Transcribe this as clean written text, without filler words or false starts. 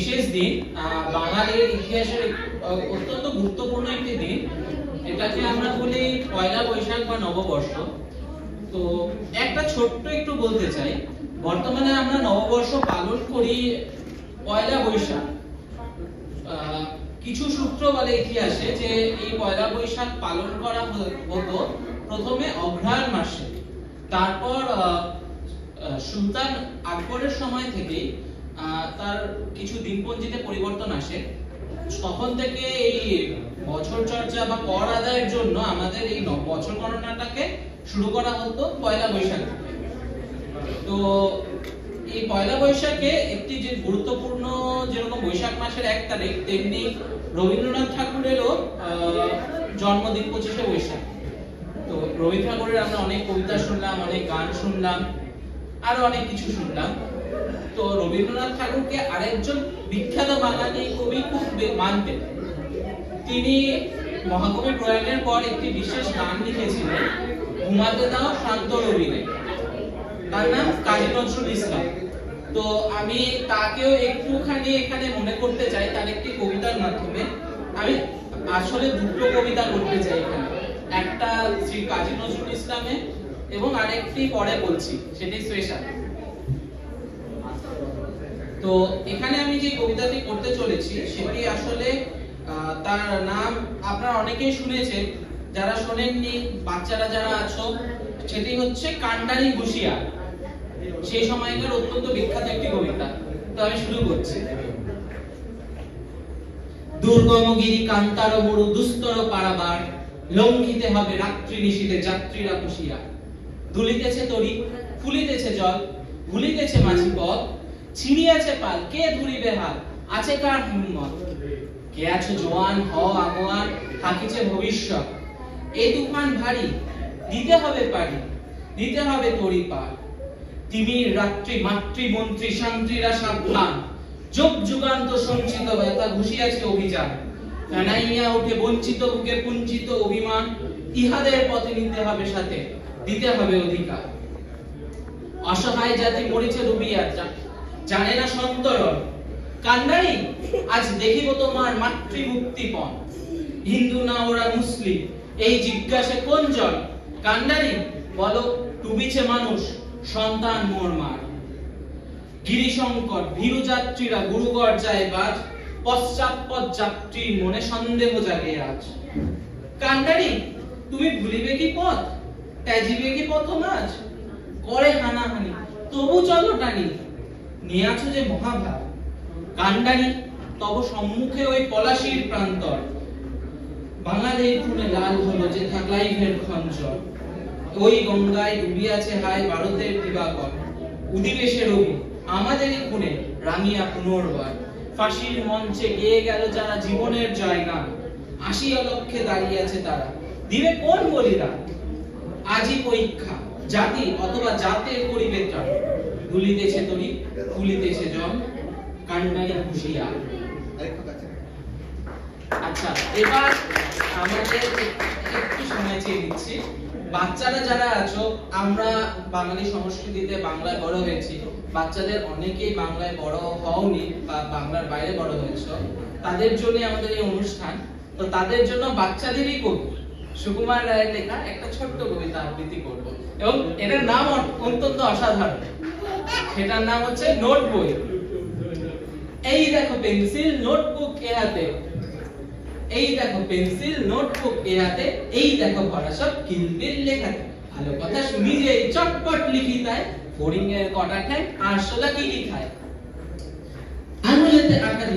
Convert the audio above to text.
বিশেষ দিন বাঙালির ইতিহাসের অত্যন্ত গুরুত্বপূর্ণ একটি দিন। এটাকে আমরা বলি পয়লা বৈশাখ বা নববর্ষ। তো একটা ছোট্ট একটু বলতে চাই, বর্তমানে আমরা নববর্ষ পালন করি পয়লা বৈশাখ। কিছু সূত্র বলে ইতিহাসে যে এই পয়লা বৈশাখ পালন করা হতো প্রথমে অঘ্রাণ মাসে, তারপর সুলতান আকবরের সময় থেকে তার কিছু দিনপঞ্জিতে পরিবর্তন আসে। তখন থেকে এই বছর চর্চা বা কর আদায়ের জন্য আমাদের এই বছর গণনাটাকে শুরু করা হতো পয়লা বৈশাখ। তো এই পয়লা বৈশাখে একটি যে গুরুত্বপূর্ণ, যেরকম বৈশাখ মাসের 1 তারিখ, তেমনি রবীন্দ্রনাথ ঠাকুরেরও জন্মদিন 25শে বৈশাখ। তো রবি ঠাকুরের আমরা অনেক কবিতা শুনলাম, অনেক গান শুনলাম, আরো অনেক কিছু শুনলাম। তো রবীন্দ্রনাথ ঠাকুরকে আরেকজন বিখ্যাত বাঙালি কবি খুব মানতেন। তিনি মহাকবি প্রয়াণের পর একটি বিশেষ গান লিখেছিলেন, ঘুমাতে দাও শান্ত রবিনে। তার নাম কাজী নজরুল ইসলাম। তো আমি তাকেও একটুখানি এখানে মনে করতে চাই তার একটি কবিতার মাধ্যমে। আমি আসলে দুটো কবিতা করতে চাই এখানে, একটা শ্রী কাজী নজরুল ইসলামে এবং আরেকটি পরে বলছি, সেটি স্পেশাল। তো এখানে আমি যে কবিতাটি করতে চলেছি সেটি আসলে তার নাম আপনারা অনেকেই শুনেছেন, যারা শোনেননি বাচ্চারা যারা আছো, সেটি হচ্ছে কান্ডারি হুঁশিয়ার। সেই সময়কার অত্যন্ত বিখ্যাত একটি কবিতা। তো আমি শুরু করছি। দুর্গমগিরি কান্তার মরু দুস্তর পারাবার, লঙ্ঘিতে হবে রাত্রি নিশীথে যাত্রীরা হুঁশিয়ার। দুলিতেছে তরি, ফুলিতেছে জল, ভুলিতেছে মাঝি পথ, ছিড়িয়াছে পাল, কে ধরিবে হাল, আছে কার হিম্মত। কে আছো জোয়ান, হ আগোয়ান, থাকিছে ভবিষ্যৎ। এই তুফান ভারী, দিতে হবে পারি, দিতে হবে তরি পার। তিমির রাত্রি মাতৃমন্ত্রী শান্তিরা সাবধান, যুগ যুগান্ত সঞ্চিত ব্যথা ঘুষিয়াছে অভিযান। ফেনাইয়া উঠে বঞ্চিত বুকে কুঞ্চিত অভিমান, ইহাদের পথে নিতে হবে সাথে, দিতে হবে অধিকার। অসহায় জাতি মরিছে ডুবিয়া, জানে না সন্তরণ। কান্ডারি আজ দেখিব তোমার মাতৃমুক্তিপণ। হিন্দু না ওরা মুসলিম, এই জিজ্ঞাসা কোন জন? কান্ডারি বলো ডুবিছে মানুষ, সন্তান মোর মার। গিরিশঙ্কর ভীরু যাত্রীরা গুরুগড় যায় বাজ, পশ্চাৎপদ যাত্রীর মনে সন্দেহ জাগে আজ। কান্ডারি তুমি ভুলিবে কি পথ, ত্যাজিবে কি পথ মাঝ? করে হানাহানি তবু চলো টানি, নিয়ে আছো যে মহাভাব। কান্ডারি তব সম্মুখে ওই পলাশীর প্রান্তর, বাঙালির খুনে লাল হলো যে থাকলাইভের খঞ্জর। ওই গঙ্গায় ডুবিয়াছে হায় ভারতের দিবাকর, উদিবেশে রবি আমাদেরই খুনে রাঙিয়া পুনর্বার। ফাঁসির মঞ্চে গেয়ে গেল যারা জীবনের জয়গান, আসিয়া লক্ষ্যে দাঁড়িয়েছে তারা, দিবে কোন বলিদান? আজই পরীক্ষা জাতি অথবা জাতের করিবে ত্রাণ। দুলিতেছে তরি, ফুলিতেছে জল, কান্ডারি হুঁশিয়ার। আচ্ছা, এবার আমাদের একটু সময় চেয়ে দিচ্ছি। বাচ্চারা যারা আছো, আমরা বাঙালি সংস্কৃতিতে বাংলায় বড় হয়েছি, বাচ্চাদের অনেকেই বাংলায় বড় হওনি বা বাংলার বাইরে বড় হয়েছে, তাদের জন্য আমাদের এই অনুষ্ঠান। তো তাদের জন্য বাচ্চাদেরই কবি সুকুমার রায়ের লেখা একটা ছোট্ট কবিতা আবৃত্তি করব, এবং এটার নাম অত্যন্ত অসাধারণ। সেটার নাম হচ্ছে নোট বই। এই দেখো পেন্সিল নোটবুক এ হাতে, এই দেখো পেন্সিল নোটবুক এ হাতে, এই দেখো ভরা সব কিলবিল লেখাতে। ভালো কথা শুনি যে চটপট লিখি তাই, ফড়িং এর কটা খায় আর সোলা কি খায়। আঙুলেতে আঁকা